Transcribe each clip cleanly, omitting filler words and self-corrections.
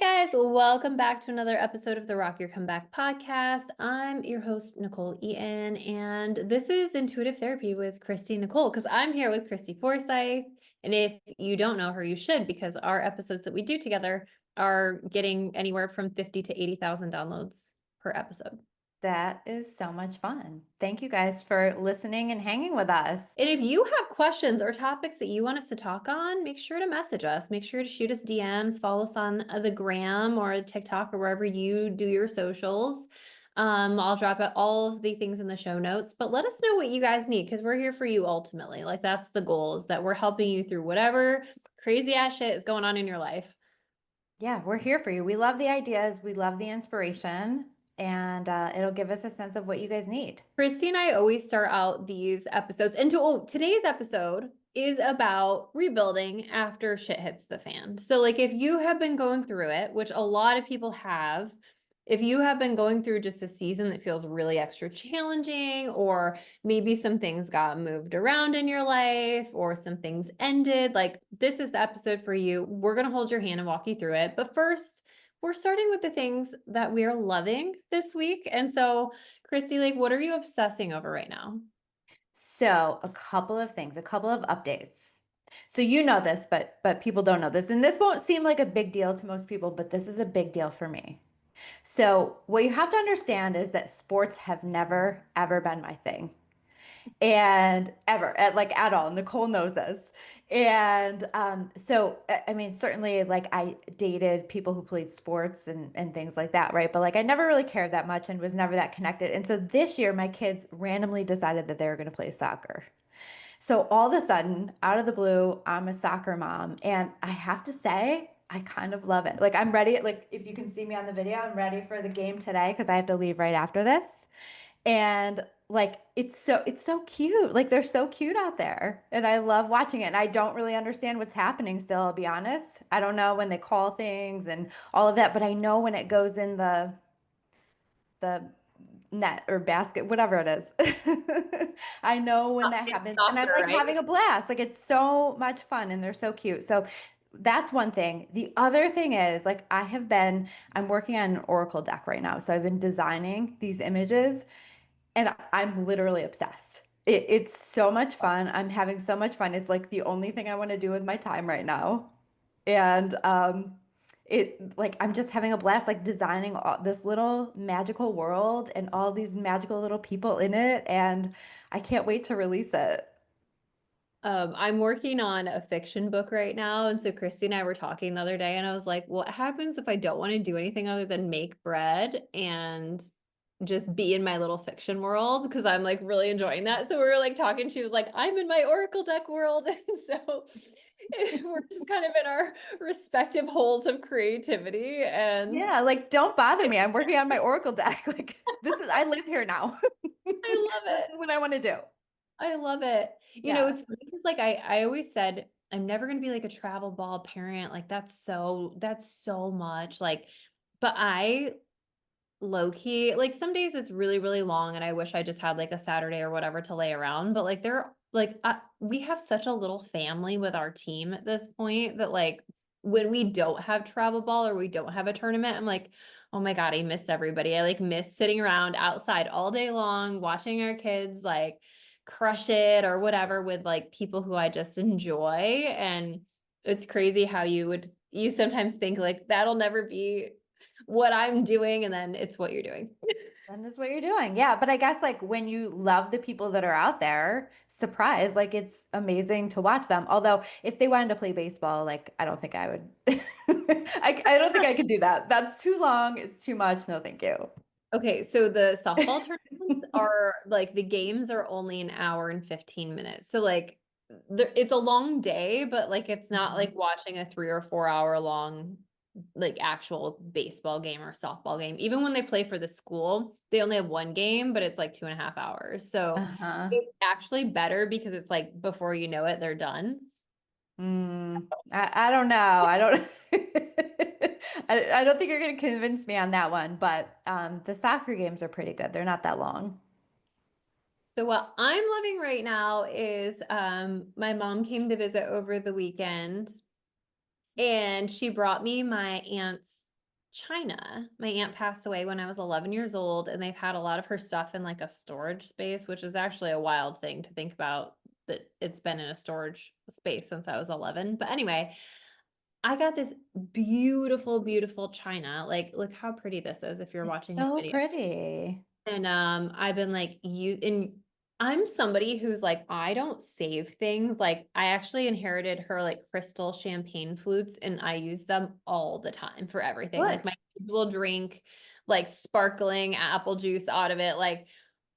Guys, welcome back to another episode of the Rock Your Comeback podcast. I'm your host, Nichole Eaton, and this is Intuitive Therapy with Christy and Nichole because I'm here with Christy Forsyth. And if you don't know her, you should, because our episodes that we do together are getting anywhere from 50 to 80,000 downloads per episode. That is so much fun. Thank you guys for listening and hanging with us. And if you have questions or topics that you want us to talk on, make sure to message us. Make sure to shoot us DMs, follow us on the gram or TikTok or wherever you do your socials. I'll drop all of the things in the show notes, but let us know what you guys need because we're here for you ultimately. Like that's the goal, is that we're helping you through whatever crazy ass shit is going on in your life. Yeah, we're here for you. We love the ideas, we love the inspiration, and it'll give us a sense of what you guys need. Christy and I always start out these episodes, and today's episode is about rebuilding after shit hits the fan. So, like, if you have been going through it, which a lot of people have, if you have been going through just a season that feels really extra challenging, or maybe some things got moved around in your life, or some things ended, like, this is the episode for you. We're going to hold your hand and walk you through it. But first, we're starting with the things that we are loving this week. And so, Christy, like, what are you obsessing over right now? So, a couple of things, a couple of updates. So you know this, but people don't know this. And this won't seem like a big deal to most people, but this is a big deal for me. So, what you have to understand is that sports have never ever been my thing. And ever at all. Nichole knows this. And I mean, certainly like I dated people who played sports and things like that, right? But like I never really cared that much and was never that connected. And so this year my kids randomly decided that they were going to play soccer. So all of a sudden, out of the blue, I'm a soccer mom, and I have to say, I kind of love it. Like I'm ready, like if you can see me on the video, I'm ready for the game today because I have to leave right after this. And like it's so cute. Like they're so cute out there. And I love watching it. And I don't really understand what's happening still, I'll be honest. I don't know when they call things and all of that, but I know when it goes in the net or basket, whatever it is. I know when that It's happens. And I'm soccer, like right? having a blast. Like it's so much fun and they're so cute. So that's one thing. The other thing is like I'm working on an Oracle deck right now. So I've been designing these images and I'm literally obsessed. It's so much fun. I'm having so much fun. It's like the only thing I want to do with my time right now. And it like I'm just having a blast like designing this little magical world and all these magical little people in it. And I can't wait to release it. I'm working on a fiction book right now. And so Christy and I were talking the other day, and I was like, what happens if I don't want to do anything other than make bread and just be in my little fiction world? Because I'm like really enjoying that. So we were like talking. She was like, I'm in my Oracle deck world. And so we're just kind of in our respective holes of creativity. And Yeah, like don't bother me. I'm working on my Oracle deck. Like I live here now. I love This it. is what I want to do. I love it. Yeah. It's funny because like I always said I'm never gonna be like a travel ball parent. Like that's so much. Like, but I low key, like some days it's really, really long and I wish I just had like a Saturday or whatever to lay around. But like we have such a little family with our team at this point that like when we don't have travel ball or we don't have a tournament, I'm like, oh my God, I miss everybody. I like miss sitting around outside all day long, watching our kids like crush it or whatever with like people who I just enjoy. And it's crazy how you sometimes think like that'll never be what I'm doing, and then it's what you're doing. That is what you're doing. Yeah. But I guess like when you love the people that are out there, surprise, like it's amazing to watch them. Although if they wanted to play baseball, like I don't think I would. I don't think I could do that. That's too long. It's too much. No, thank you. Okay, so the softball tournaments are like the games are only an hour and 15 minutes. So like it's a long day, but like it's not Mhm. like watching a 3 or 4 hour long like actual baseball game or softball game. Even when they play for the school, they only have one game, but it's like 2.5 hours. So Uh-huh. it's actually better because it's like before you know it, they're done. I don't know. I don't I don't think you're gonna convince me on that one, but the soccer games are pretty good. They're not that long. So what I'm loving right now is my mom came to visit over the weekend and she brought me my aunt's. China. My aunt passed away when I was 11 years old, and they've had a lot of her stuff in like a storage space, which is actually a wild thing to think about that it's been in a storage space since I was 11. But anyway, I got this beautiful, beautiful china. Like, look how pretty this is if you're It's watching the so video. pretty. And I've been like you and I'm somebody who's like I don't save things. Like I actually inherited her like crystal champagne flutes and I use them all the time for everything. Like Good. my kids will drink like sparkling apple juice out of it. Like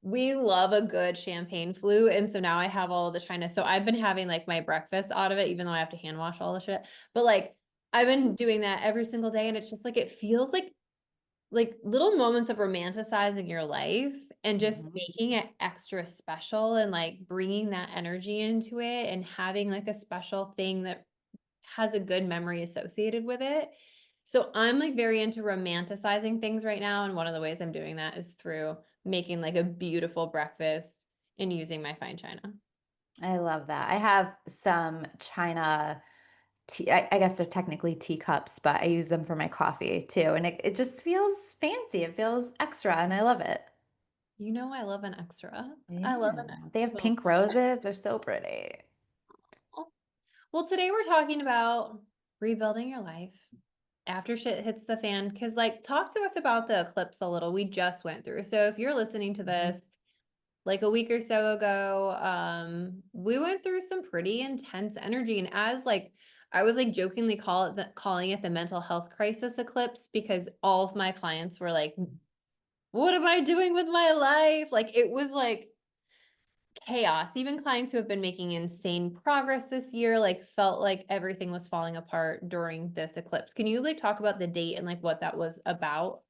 we love a good champagne flute. And so now I have all the china. So I've been having like my breakfast out of it, even though I have to hand wash all the shit. But like I've been doing that every single day and it's just like it feels like little moments of romanticizing your life and just Mhm. making it extra special and like bringing that energy into it and having like a special thing that has a good memory associated with it. So I'm like very into romanticizing things right now. And one of the ways I'm doing that is through making like a beautiful breakfast and using my fine china. I love that. I have some China tea. I guess they're technically teacups, but I use them for my coffee too. And it just feels fancy. It feels extra, and I love it. You know, I love an extra. I love Yeah. an They have extra. pink roses. They're so pretty. Well, today we're talking about rebuilding your life after shit hits the fan. Cause like talk to us about the eclipse a little. We just went through. So if you're listening to Mhm. this like a week or so ago, we went through some pretty intense energy. And as like I was like jokingly calling it the mental health crisis eclipse because all of my clients were like, what am I doing with my life? Like it was like chaos. Even clients who have been making insane progress this year, like felt like everything was falling apart during this eclipse. Can you like talk about the date and like what that was about?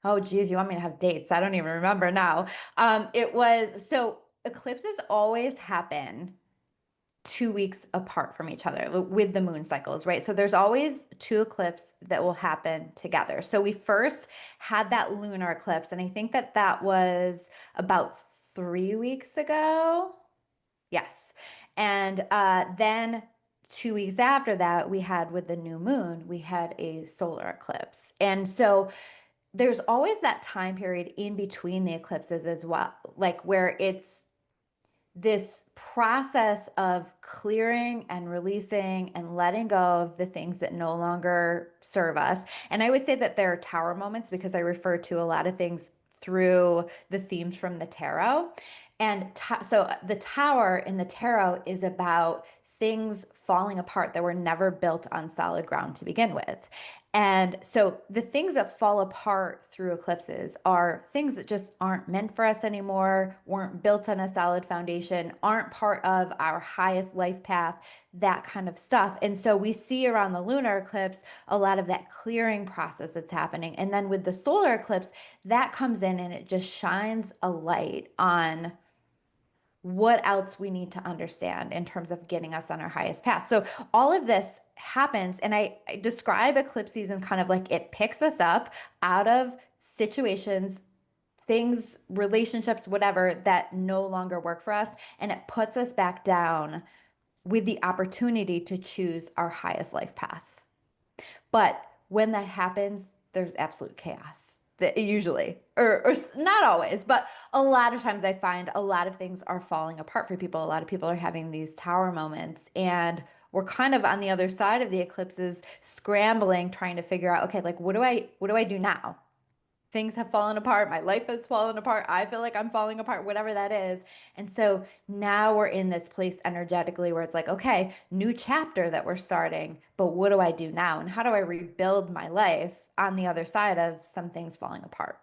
Oh, geez, you want me to have dates? I don't even remember now. It was so eclipses always happen 2 weeks apart from each other with the moon cycles, right? So there's always two eclipses that will happen together. So we first had that lunar eclipse, and I think that that was about 3 weeks ago. Yes. And then 2 weeks after that, we had with the new moon, we had a solar eclipse. And so there's always that time period in between the eclipses as well, like where it's this process of clearing and releasing and letting go of the things that no longer serve us. And I always say that there are tower moments because I refer to a lot of things through the themes from the tarot. And so the tower in the tarot is about things falling apart that were never built on solid ground to begin with. And so the things that fall apart through eclipses are things that just aren't meant for us anymore, weren't built on a solid foundation, aren't part of our highest life path, that kind of stuff. And so we see around the lunar eclipse a lot of that clearing process that's happening. And then with the solar eclipse, that comes in and it just shines a light on what else we need to understand in terms of getting us on our highest path. So all of this happens, and I describe eclipse season kind of like it picks us up out of situations, things, relationships, whatever that no longer work for us, and it puts us back down with the opportunity to choose our highest life path. But when that happens, there's absolute chaos. That usually, or not always, but a lot of times I find a lot of things are falling apart for people. A lot of people are having these tower moments, and we're kind of on the other side of the eclipses, scrambling, trying to figure out, okay, like what do I do now? Things have fallen apart. My life has fallen apart. I feel like I'm falling apart, whatever that is. And so now we're in this place energetically where it's like, okay, new chapter that we're starting, but what do I do now? And how do I rebuild my life on the other side of some things falling apart?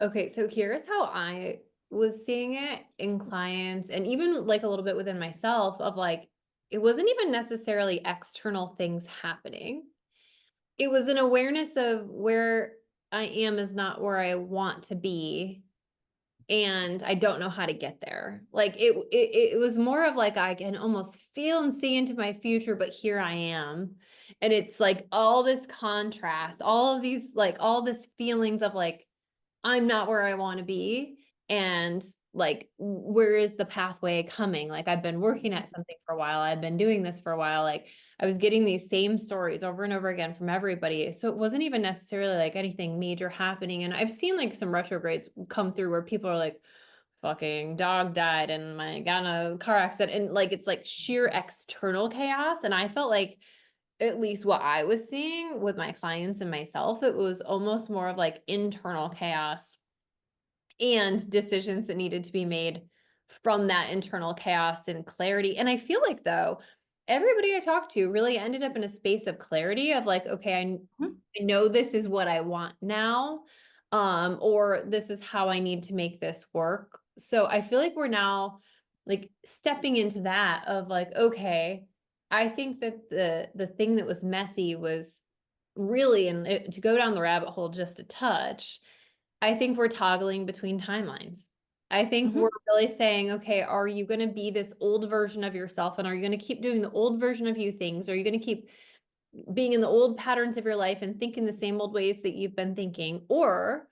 Okay, so here's how I was seeing it in clients and even like a little bit within myself of like it wasn't even necessarily external things happening. It was an awareness of where I am is not where I want to be and I don't know how to get there. Like it was more of like I can almost feel and see into my future, but here I am. And it's like all this contrast, all of these like all this feelings of like I'm not where I want to be. And like, where is the pathway coming? Like, I've been working at something for a while. I've been doing this for a while. Like, I was getting these same stories over and over again from everybody. So it wasn't even necessarily like anything major happening. And I've seen like some retrogrades come through where people are like, fucking dog died and my got in a car accident. And like, it's like sheer external chaos. And I felt like, at least what I was seeing with my clients and myself, it was almost more of like internal chaos and decisions that needed to be made from that internal chaos and clarity. And I feel like, though, everybody I talked to really ended up in a space of clarity of like, okay, Mhm. I know this is what I want now, or this is how I need to make this work. So I feel like we're now like stepping into that of like, okay, I think that the thing that was messy was really, and to go down the rabbit hole just a touch, I think we're toggling between timelines. I think we're Mhm. really saying, okay, are you going to be this old version of yourself? And are you going to keep doing the old version of you things? Are you going to keep being in the old patterns of your life and thinking the same old ways that you've been thinking? Or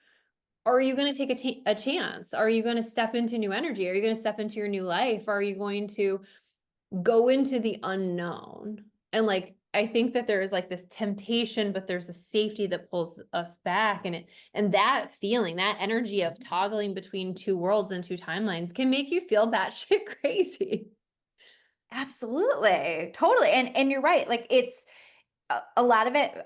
are you going to take a chance? Are you going to step into new energy? Are you going to step into your new life? Are you going to go into the unknown? And like, I think that there is like this temptation, but there's a safety that pulls us back. And that feeling, that energy of toggling between two worlds and two timelines can make you feel batshit crazy. Absolutely. Totally. And you're right. Like it's a lot of it,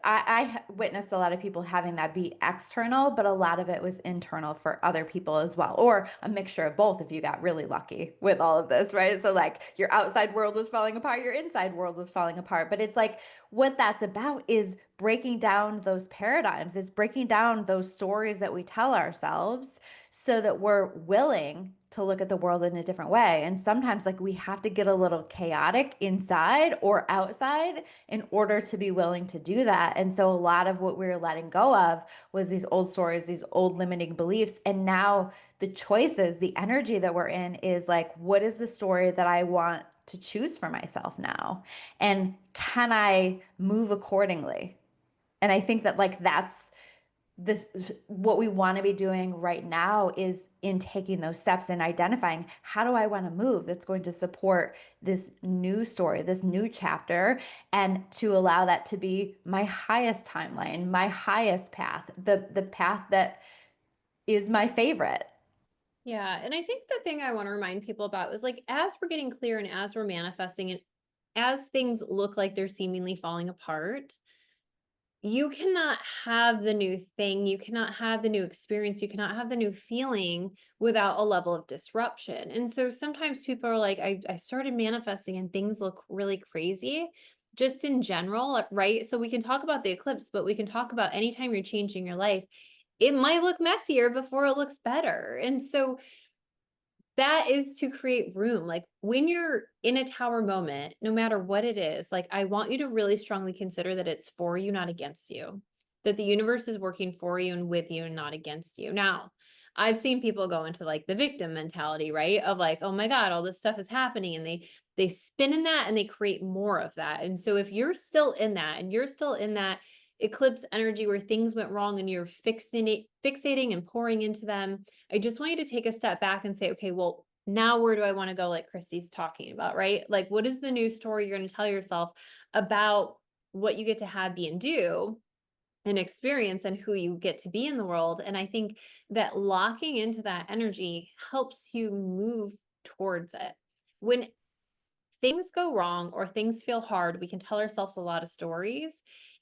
witnessed a lot of people having that be external, but a lot of it was internal for other people as well, or a mixture of both if you got really lucky with all of this, right? So, like, your outside world was falling apart, your inside world was falling apart. But it's like what that's about is breaking down those paradigms, it's breaking down those stories that we tell ourselves so that we're willing to look at the world in a different way. And sometimes, like, we have to get a little chaotic inside or outside in order to be willing to do that. And so, a lot of what we were letting go of was these old stories, these old limiting beliefs. And now, the choices, the energy that we're in is like, what is the story that I want to choose for myself now? And can I move accordingly? And I think that, like, that's this what we want to be doing right now is in taking those steps and identifying how do I want to move that's going to support this new story, this new chapter, and to allow that to be my highest timeline, my highest path, the path that is my favorite. Yeah. And I think the thing I want to remind people about is like, as we're getting clear and as we're manifesting and as things look like they're seemingly falling apart, you cannot have the new thing, you cannot have the new experience, you cannot have the new feeling without a level of disruption. And so sometimes people are like, I started manifesting and things look really crazy, just in general, right? So we can talk about the eclipse, but we can talk about anytime you're changing your life, it might look messier before it looks better. And so that is to create room. Like when you're in a tower moment, no matter what it is, like I want you to really strongly consider that it's for you, not against you. That the universe is working for you and with you and not against you. Now, I've seen people go into like the victim mentality, right? Of like, oh my God, all this stuff is happening. And they spin in that and they create more of that. And so if you're still in that and you're still in that eclipse energy where things went wrong and you're fixating and pouring into them, I just want you to take a step back and say, okay, well, now where do I want to go? Like Christy's talking about, right? Like, what is the new story you're going to tell yourself about what you get to have, be, and do and experience and who you get to be in the world? And I think that locking into that energy helps you move towards it. When things go wrong or things feel hard, we can tell ourselves a lot of stories.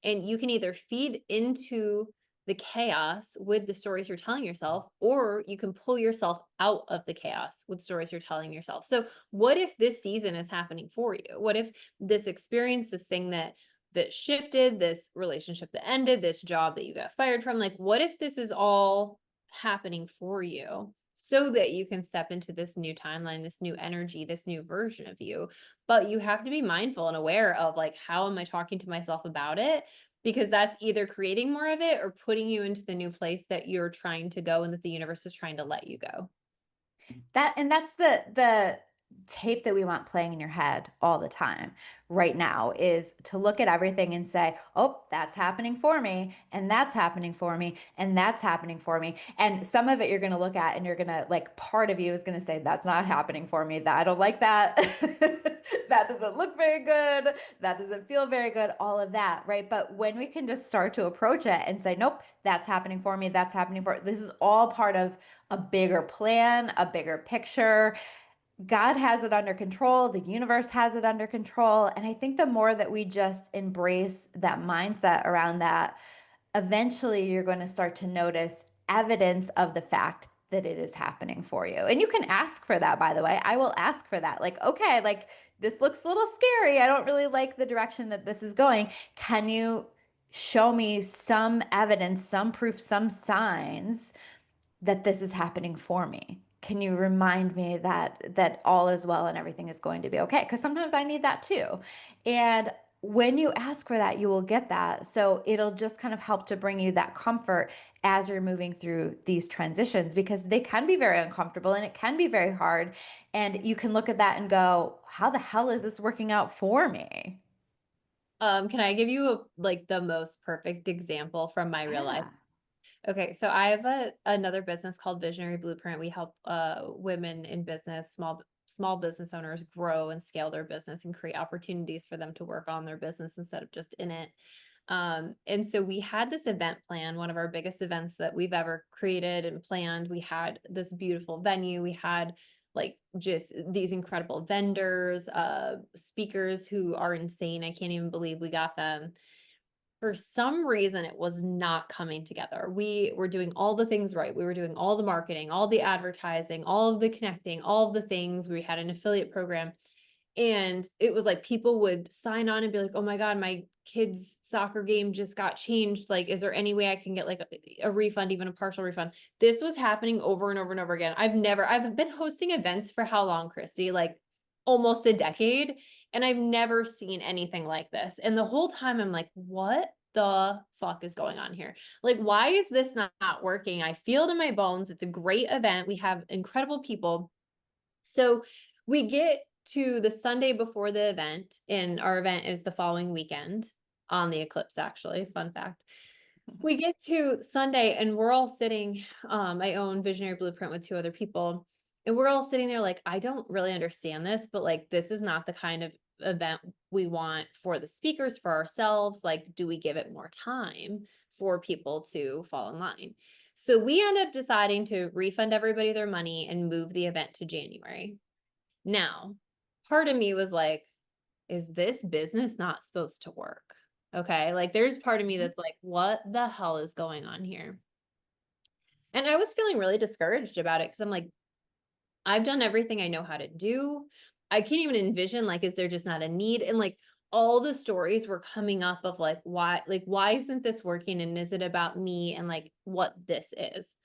And you can either feed into the chaos with the stories you're telling yourself, or you can pull yourself out of the chaos with stories you're telling yourself. So, what if this season is happening for you? What if this experience, this thing that shifted, this relationship that ended, this job that you got fired from, like, what if this is all happening for you so that you can step into this new timeline, this new energy, this new version of you? But you have to be mindful and aware of like, how am I talking to myself about it? Because that's either creating more of it or putting you into the new place that you're trying to go and that the universe is trying to let you go. That's tape that we want playing in your head all the time right now is to look at everything and say, oh, that's happening for me, and that's happening for me, and that's happening for me. And some of it you're going to look at and you're going to, like, part of you is going to say, that's not happening for me. That I don't like that. That doesn't look very good. That doesn't feel very good. All of that, right? But when we can just start to approach it and say, nope, that's happening for me. That's happening for, this is all part of a bigger plan, a bigger picture. God has it under control. The universe has it under control. And I think the more that we just embrace that mindset around that, eventually you're going to start to notice evidence of the fact that it is happening for you. And you can ask for that, by the way. I will ask for that. Like, okay, like this looks a little scary. I don't really like the direction that this is going. Can you show me some evidence, some proof, some signs that this is happening for me? Can you remind me that all is well and everything is going to be okay? Because sometimes I need that too. And when you ask for that, you will get that. So it'll just kind of help to bring you that comfort as you're moving through these transitions, because they can be very uncomfortable and it can be very hard. And you can look at that and go, how the hell is this working out for me? Can I give you like the most perfect example from my real life? Yeah. Okay, so I have another business called Visionary Blueprint. We help women in business, small business owners grow and scale their business and create opportunities for them to work on their business instead of just in it. And so we had this event plan, one of our biggest events that we've ever created and planned. We had this beautiful venue. We had like just these incredible vendors, speakers who are insane. I can't even believe we got them. For some reason, it was not coming together. We were doing all the things right. We were doing all the marketing, all the advertising, all of the connecting, all of the things. We had an affiliate program. And it was like people would sign on and be like, oh my God, my kid's soccer game just got changed. Like, is there any way I can get like a refund, even a partial refund? This was happening over and over and over again. I've been hosting events for how long, Christy? Like almost a decade. And I've never seen anything like this. And the whole time I'm like, what the fuck is going on here? Like, why is this not working? I feel it in my bones. It's a great event. We have incredible people. So we get to the Sunday before the event, and our event is the following weekend on the eclipse, actually. Fun fact. We get to Sunday and we're all sitting, I own Visionary Blueprint with two other people, and we're all sitting there like, I don't really understand this, but like, this is not the kind of event we want for the speakers, for ourselves. Like, do we give it more time for people to fall in line? So we end up deciding to refund everybody their money and move the event to January. Now, part of me was like, is this business not supposed to work? Okay. Like there's part of me that's like, what the hell is going on here? And I was feeling really discouraged about it because I'm like, I've done everything I know how to do. I can't even envision, like, is there just not a need? And like all the stories were coming up of like, why isn't this working? And is it about me and like what this is?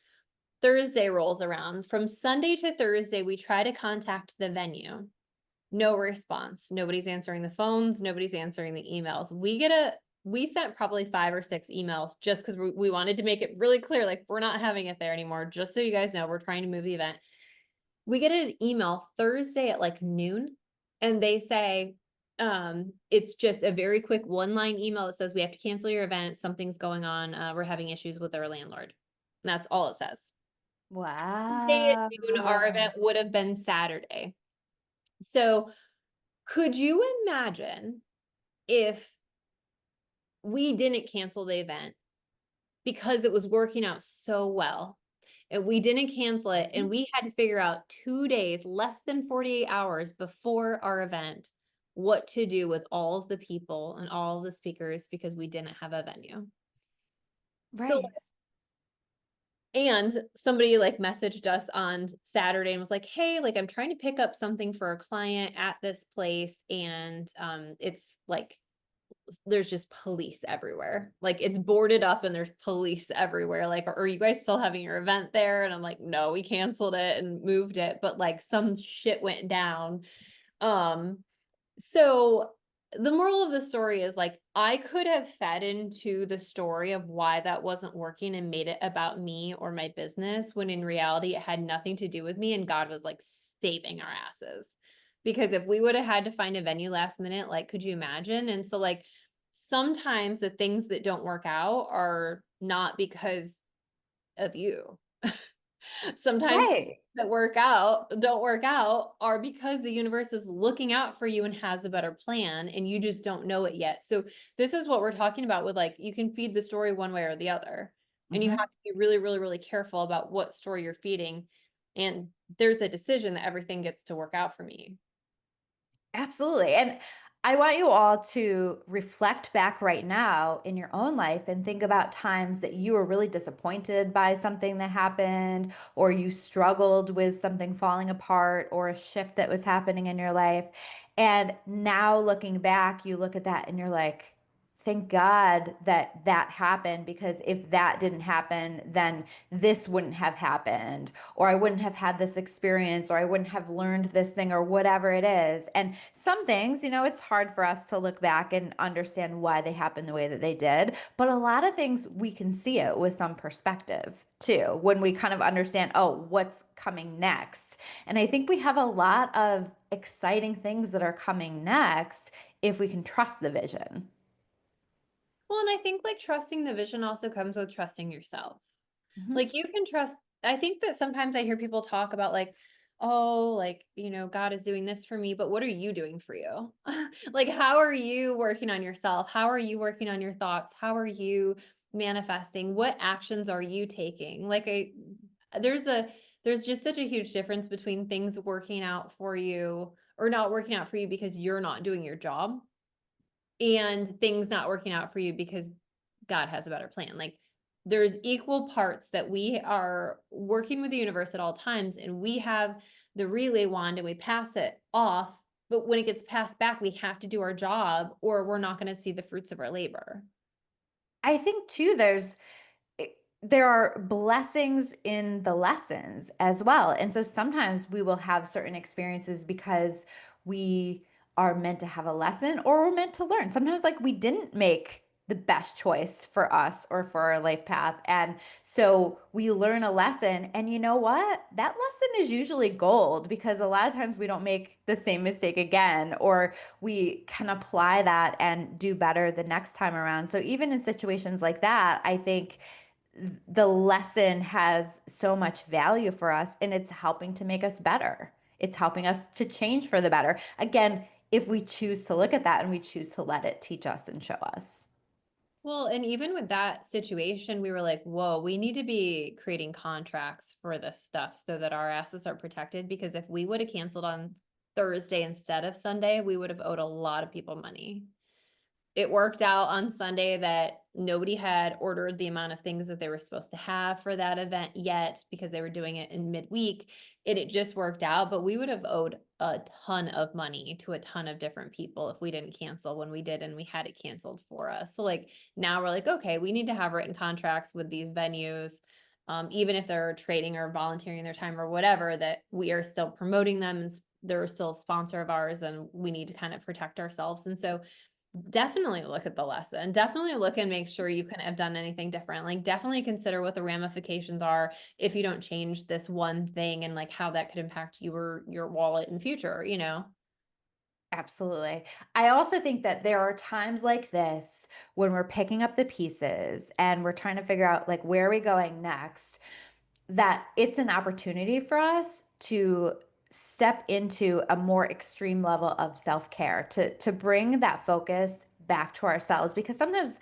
Thursday rolls around. From Sunday to Thursday, we try to contact the venue. No response. Nobody's answering the phones. Nobody's answering the emails. We sent probably 5 or 6 emails just because we wanted to make it really clear, like, we're not having it there anymore. Just so you guys know, we're trying to move the event. We get an email Thursday at like noon, and they say, it's just a very quick 1-line email that says we have to cancel your event. Something's going on. We're having issues with our landlord. And that's all it says. Day at Wow. noon, our event would have been Saturday. So could you imagine if we didn't cancel the event because it was working out so well and we didn't cancel it and we had to figure out 2 days, less than 48 hours before our event, what to do with all of the people and all of the speakers because we didn't have a venue. So, Right. and somebody like messaged us on Saturday and was like, hey, like I'm trying to pick up something for a client at this place, and it's like there's just police everywhere. Like it's boarded up and there's police everywhere. Like, are you guys still having your event there? And I'm like, no, we canceled it and moved it, but like some shit went down. Um, so the moral of the story is like, I could have fed into the story of why that wasn't working and made it about me or my business, when in reality, it had nothing to do with me. And God was like saving our asses. because if we would have had to find a venue last minute, like, could you imagine? And so like sometimes the things that don't work out are not because of you. Sometimes Right. that work out don't work out are because the universe is looking out for you and has a better plan and you just don't know it yet. So this is what we're talking about with like you can feed the story one way or the other. And you have Mhm. to be really, really, really careful about what story you're feeding. And there's a decision that everything gets to work out for me. Absolutely. And I want you all to reflect back right now in your own life and think about times that you were really disappointed by something that happened, or you struggled with something falling apart, or a shift that was happening in your life. And now looking back, you look at that and you're like, thank God that that happened, because if that didn't happen, then this wouldn't have happened, or I wouldn't have had this experience, or I wouldn't have learned this thing, or whatever it is. And some things, it's hard for us to look back and understand why they happened the way that they did. But a lot of things we can see it with some perspective too, when we kind of understand, oh, what's coming next. And I think we have a lot of exciting things that are coming next if we can trust the vision. Well, and I think like trusting the vision also comes with trusting yourself. Mhm. Like you can trust, I think that sometimes I hear people talk about like, oh, like, God is doing this for me, but what are you doing for you? Like, how are you working on yourself? How are you working on your thoughts? How are you manifesting? What actions are you taking? There's a, there's just such a huge difference between things working out for you or not working out for you because you're not doing your job and things not working out for you because God has a better plan. Like there's equal parts that we are working with the universe at all times, and we have the relay wand and we pass it off. But when it gets passed back, we have to do our job or we're not going to see the fruits of our labor. I think too, there are blessings in the lessons as well. And so sometimes we will have certain experiences because we are meant to have a lesson, or we're meant to learn. Sometimes, like, we didn't make the best choice for us or for our life path. And so we learn a lesson. And you know what? That lesson is usually gold, because a lot of times we don't make the same mistake again, or we can apply that and do better the next time around. So even in situations like that, I think the lesson has so much value for us, and it's helping to make us better. It's helping us to change for the better. Again, if we choose to look at that and we choose to let it teach us and show us. Well, and even with that situation, we were like, whoa, we need to be creating contracts for this stuff so that our assets are protected. Because if we would have canceled on Thursday instead of Sunday, we would have owed a lot of people money. It worked out on Sunday that nobody had ordered the amount of things that they were supposed to have for that event yet because they were doing it in midweek. It just worked out, but we would have owed a ton of money to a ton of different people if we didn't cancel when we did and we had it canceled for us. So like now we're like, okay, we need to have written contracts with these venues. Even if they're trading or volunteering their time or whatever, that we are still promoting them and they're still a sponsor of ours and we need to kind of protect ourselves. And so definitely look at the lesson. Definitely look and make sure you couldn't have done anything different. Like definitely consider what the ramifications are if you don't change this one thing and like how that could impact your wallet in the future. Absolutely. I also think that there are times like this when we're picking up the pieces and we're trying to figure out, like, where are we going next, that it's an opportunity for us to step into a more extreme level of self-care, to bring that focus back to ourselves, because sometimes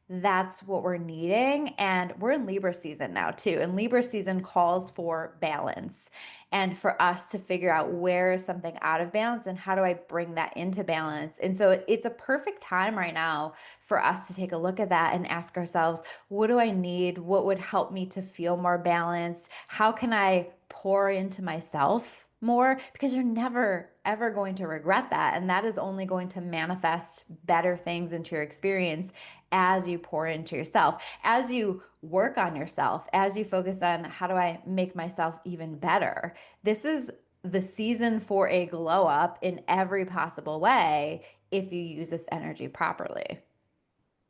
that's what we're needing. And we're in Libra season now too, and Libra season calls for balance, and for us to figure out where is something out of balance and how do I bring that into balance. And so it's a perfect time right now for us to take a look at that and ask ourselves, what do I need? What would help me to feel more balanced? How can I pour into myself more? Because you're never, ever going to regret that. And that is only going to manifest better things into your experience as you pour into yourself, as you work on yourself, as you focus on how do I make myself even better. This is the season for a glow up in every possible way if you use this energy properly.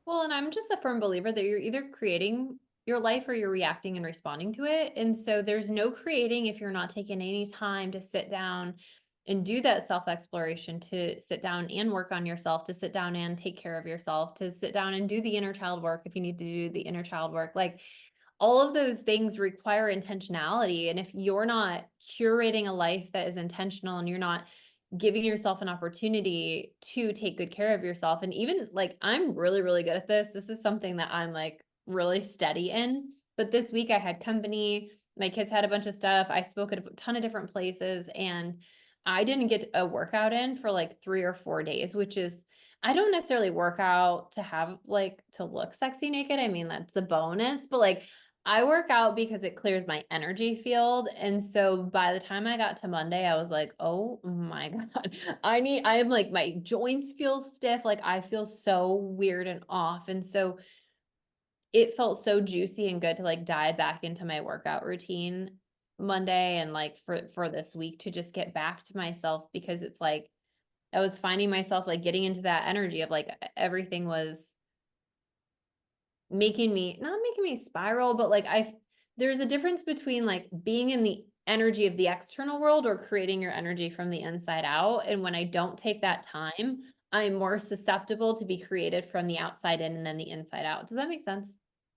Well, and I'm just a firm believer that you're either creating your life or you're reacting and responding to it. And so there's no creating if you're not taking any time to sit down and do that self exploration, to sit down and work on yourself, to sit down and take care of yourself, to sit down and do the inner child work if you need to do the inner child work. Like, all of those things require intentionality. And if you're not curating a life that is intentional, and you're not giving yourself an opportunity to take good care of yourself, and even like, I'm really, really good at this. This is something that I'm like really steady in. But this week I had company, my kids had a bunch of stuff. I spoke at a ton of different places, and I didn't get a workout in for like 3 or 4 days, which is, I don't necessarily work out to have like to look sexy naked. I mean, that's a bonus, but like, I work out because it clears my energy field. And so by the time I got to Monday, I was like, oh my God, I am like, my joints feel stiff. Like, I feel so weird and off. And so it felt so juicy and good to like dive back into my workout routine Monday, and like for this week to just get back to myself, because it's like I was finding myself like getting into that energy of like everything was making me, not making me spiral, but like there's a difference between like being in the energy of the external world or creating your energy from the inside out. And when I don't take that time, I'm more susceptible to be created from the outside in and then the inside out. Does that make sense?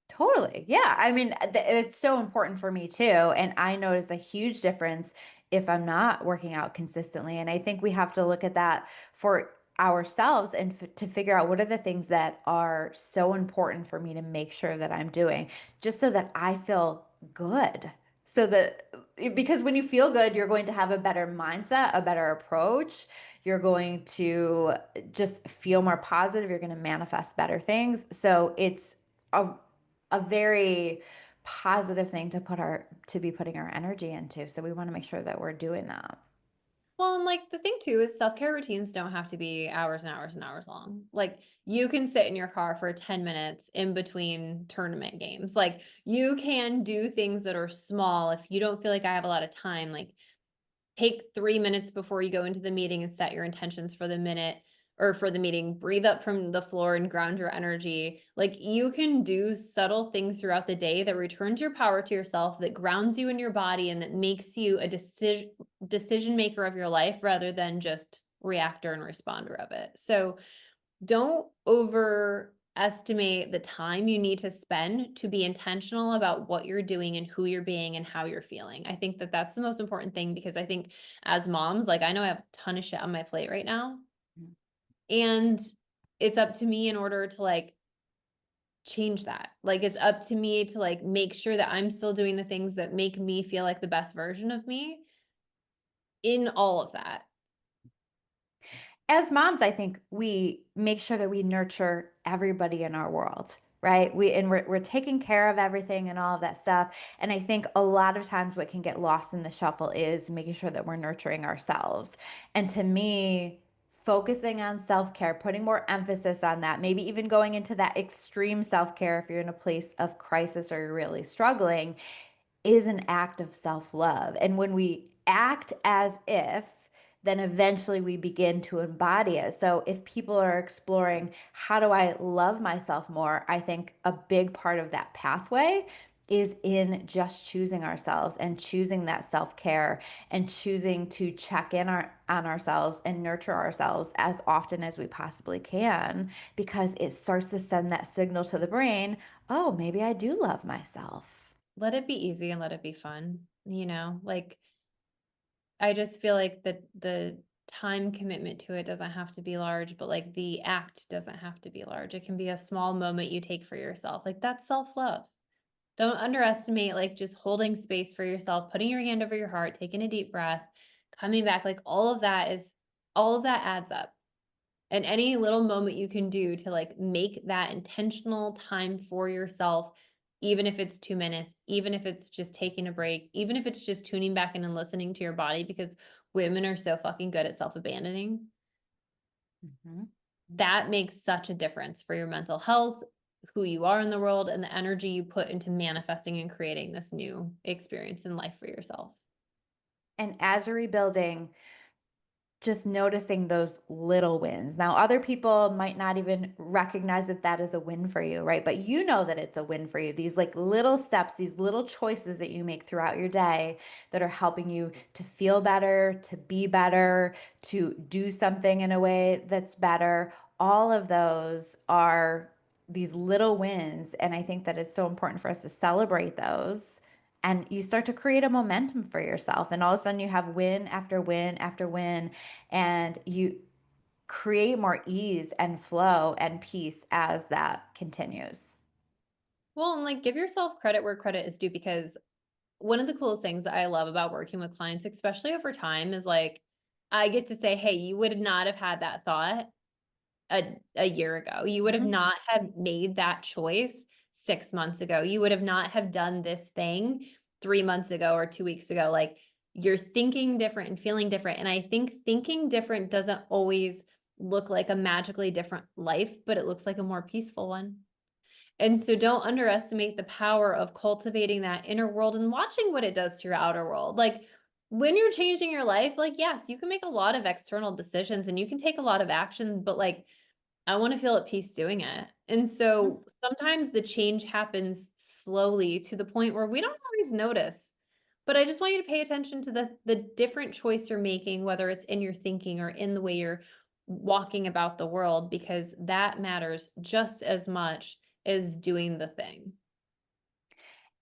Totally. Yeah. I mean, it's so important for me too. And I notice a huge difference if I'm not working out consistently. And I think we have to look at that for ourselves and to figure out what are the things that are so important for me to make sure that I'm doing just so that I feel good. So that because when you feel good, you're going to have a better mindset, a better approach. You're going to just feel more positive. You're going to manifest better things. So it's a very positive thing to be putting our energy into. So we want to make sure that we're doing that. Well, and like the thing too is self-care routines don't have to be hours and hours and hours long. Like, you can sit in your car for 10 minutes in between tournament games. Like, you can do things that are small if you don't feel like I have a lot of time. Like, take 3 minutes before you go into the meeting and set your intentions for the minute or for the meeting. Breathe up from the floor and ground your energy. Like, you can do subtle things throughout the day that returns your power to yourself, that grounds you in your body, and that makes you a decision maker of your life rather than just reactor and responder of it. So don't overestimate the time you need to spend to be intentional about what you're doing and who you're being and how you're feeling. I think that that's the most important thing, because I think as moms, like, I know I have a ton of shit on my plate right now, and it's up to me in order to like change that. Like, it's up to me to like make sure that I'm still doing the things that make me feel like the best version of me in all of that. As moms, I think we make sure that we nurture everybody in our world, right? We're taking care of everything and all of that stuff. And I think a lot of times what can get lost in the shuffle is making sure that we're nurturing ourselves. And to me, focusing on self-care, putting more emphasis on that, maybe even going into that extreme self-care if you're in a place of crisis or you're really struggling, is an act of self love. And when we act as if, then eventually we begin to embody it. So if people are exploring, how do I love myself more? I think a big part of that pathway is in just choosing ourselves and choosing that self care and choosing to check in on ourselves and nurture ourselves as often as we possibly can, because it starts to send that signal to the brain, oh, maybe I do love myself. Let it be easy and let it be fun, you know? Like, I just feel like the time commitment to it doesn't have to be large, but like the act doesn't have to be large. It can be a small moment you take for yourself. Like, that's self-love. Don't underestimate like just holding space for yourself, putting your hand over your heart, taking a deep breath, coming back. Like, all of that adds up. And any little moment you can do to like make that intentional time for yourself, even if it's 2 minutes, even if it's just taking a break, even if it's just tuning back in and listening to your body, because women are so fucking good at self-abandoning. Mhm. That makes such a difference for your mental health, who you are in the world, and the energy you put into manifesting and creating this new experience in life for yourself. And as you're rebuilding, just noticing those little wins. Now, other people might not even recognize that that is a win for you, right? But you know that it's a win for you. These like little steps, these little choices that you make throughout your day that are helping you to feel better, to be better, to do something in a way that's better. All of those are these little wins. And I think that it's so important for us to celebrate those, and you start to create a momentum for yourself, and all of a sudden you have win after win after win, and you create more ease and flow and peace as that continues. Well, and like give yourself credit where credit is due, because one of the coolest things that I love about working with clients, especially over time, is like I get to say, hey, you would not have had that thought a year ago. You would have Mhm. not have made that choice 6 months ago. You would have not have done this thing 3 months ago or 2 weeks ago. Like you're thinking different and feeling different. And I think thinking different doesn't always look like a magically different life, but it looks like a more peaceful one. And so don't underestimate the power of cultivating that inner world and watching what it does to your outer world. Like when you're changing your life, like, yes, you can make a lot of external decisions and you can take a lot of action, but like, I want to feel at peace doing it. And so sometimes the change happens slowly to the point where we don't always notice. But I just want you to pay attention to the different choice you're making, whether it's in your thinking or in the way you're walking about the world, because that matters just as much as doing the thing.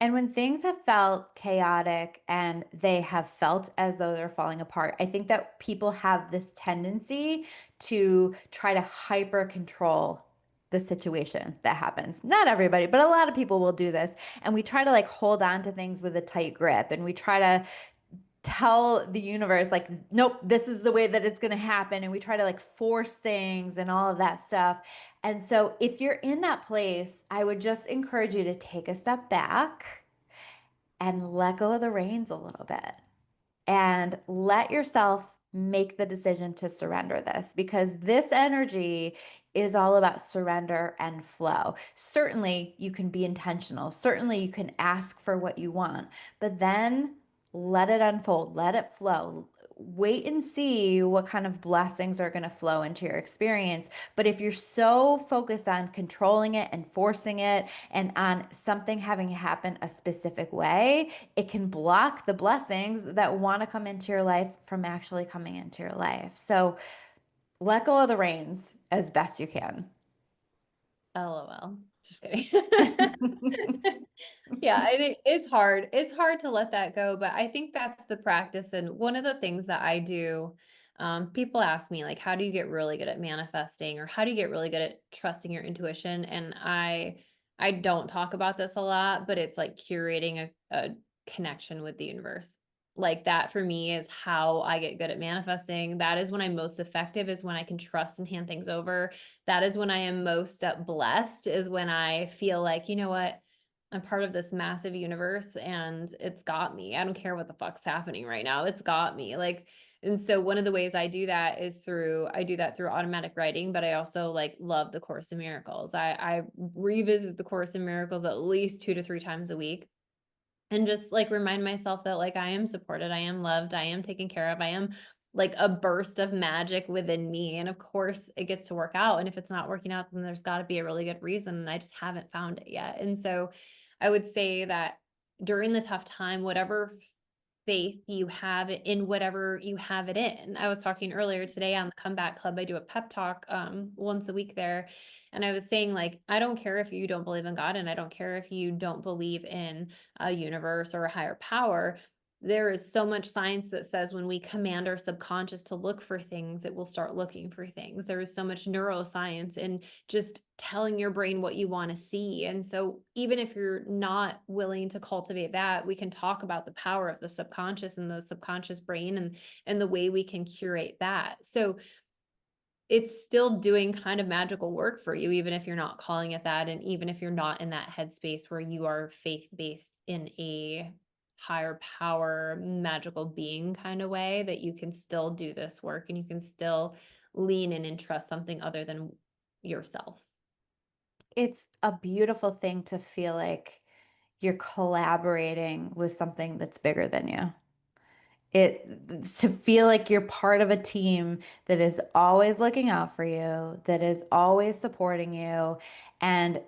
And when things have felt chaotic and they have felt as though they're falling apart, I think that people have this tendency to try to hyper control the situation that happens. Not everybody, but a lot of people will do this. And we try to like hold on to things with a tight grip, and we try to tell the universe like, nope, this is the way that it's going to happen, and we try to like force things and all of that stuff. And so if you're in that place, I would just encourage you to take a step back and let go of the reins a little bit, and let yourself make the decision to surrender this, because this energy is all about surrender and flow. Certainly, you can be intentional. Certainly, you can ask for what you want, but then let it unfold, let it flow. Wait and see what kind of blessings are going to flow into your experience. But if you're so focused on controlling it and forcing it and on something having happen a specific way, it can block the blessings that want to come into your life from actually coming into your life. So let go of the reins as best you can. LOL. Just kidding. Yeah, I think it's hard. It's hard to let that go, but I think that's the practice. And one of the things that I do, people ask me like, how do you get really good at manifesting, or how do you get really good at trusting your intuition? And I don't talk about this a lot, but it's like curating a connection with the universe. Like that for me is how I get good at manifesting. That is when I'm most effective, is when I can trust and hand things over. That is when I am most blessed, is when I feel like, you know what? I'm part of this massive universe and it's got me. I don't care what the fuck's happening right now. It's got me. Like, and so one of the ways I do that is I do that through automatic writing, but I also like love the Course in Miracles. I revisit the Course in Miracles at least 2 to 3 times a week, and just like remind myself that like I am supported, I am loved, I am taken care of, I am like a burst of magic within me. And of course it gets to work out. And if it's not working out, then there's got to be a really good reason. And I just haven't found it yet. And so I would say that during the tough time, whatever faith you have in whatever you have it in. I was talking earlier today on the Comeback Club. I do a pep talk once a week there. And I was saying, like, I don't care if you don't believe in God, and I don't care if you don't believe in a universe or a higher power. There is so much science that says when we command our subconscious to look for things, it will start looking for things. There is so much neuroscience in just telling your brain what you want to see. And so even if you're not willing to cultivate that, we can talk about the power of the subconscious and the subconscious brain, and the way we can curate that. So it's still doing kind of magical work for you, even if you're not calling it that. And even if you're not in that headspace where you are faith-based in a higher power, magical being kind of way, that you can still do this work and you can still lean in and trust something other than yourself. It's a beautiful thing to feel like you're collaborating with something that's bigger than you. To feel like you're part of a team that is always looking out for you, that is always supporting you, and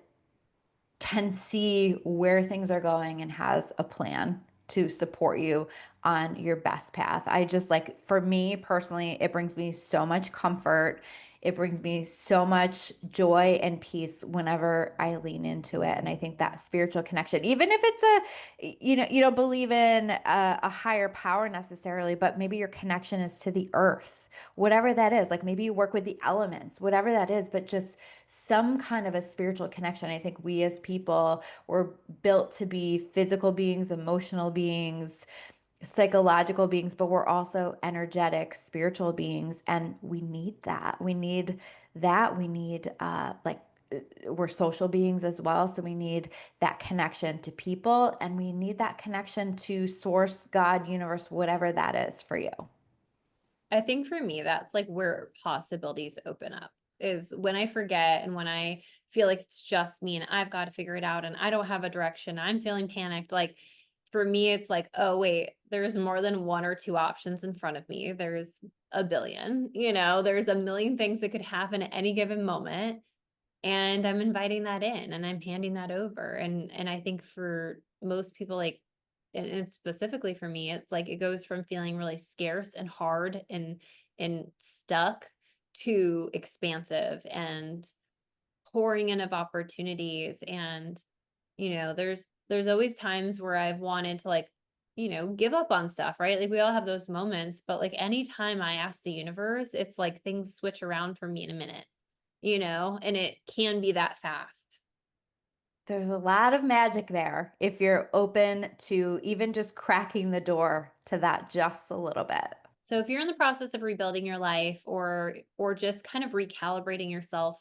can see where things are going and has a plan to support you on your best path. I just like, for me personally, it brings me so much comfort. It brings me so much joy and peace whenever I lean into it. And I think that spiritual connection, even if it's you don't believe in a higher power necessarily, but maybe your connection is to the earth, whatever that is. Like maybe you work with the elements, whatever that is, but just some kind of a spiritual connection. I think we as people were built to be physical beings, emotional beings, psychological beings, but we're also energetic, spiritual beings, and we need that. We need that. We need we're social beings as well, so we need that connection to people, and we need that connection to source, God, universe, whatever that is for you. I think for me, that's like where possibilities open up is when I forget and when I feel like it's just me and I've got to figure it out and I don't have a direction. I'm feeling panicked. Like for me, it's like, oh, wait, there's more than one or two options in front of me. There's a billion, there's a million things that could happen at any given moment. And I'm inviting that in and I'm handing that over. And I think for most people, like, and specifically for me, it's like it goes from feeling really scarce and hard and stuck to expansive and pouring in of opportunities. And, there's always times where I've wanted to like, give up on stuff, right? Like we all have those moments, but like anytime I ask the universe, it's like things switch around for me in a minute, and it can be that fast. There's a lot of magic there if you're open to even just cracking the door to that just a little bit. So if you're in the process of rebuilding your life or just kind of recalibrating yourself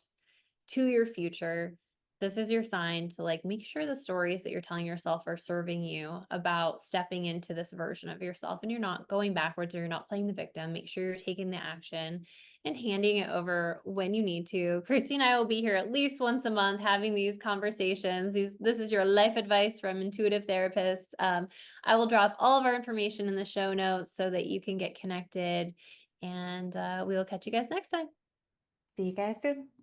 to your future, this is your sign to like make sure the stories that you're telling yourself are serving you about stepping into this version of yourself and you're not going backwards or you're not playing the victim. Make sure you're taking the action and handing it over when you need to. Christy and I will be here at least once a month having these conversations. This is your life advice from intuitive therapists. I will drop all of our information in the show notes so that you can get connected and we will catch you guys next time. See you guys soon.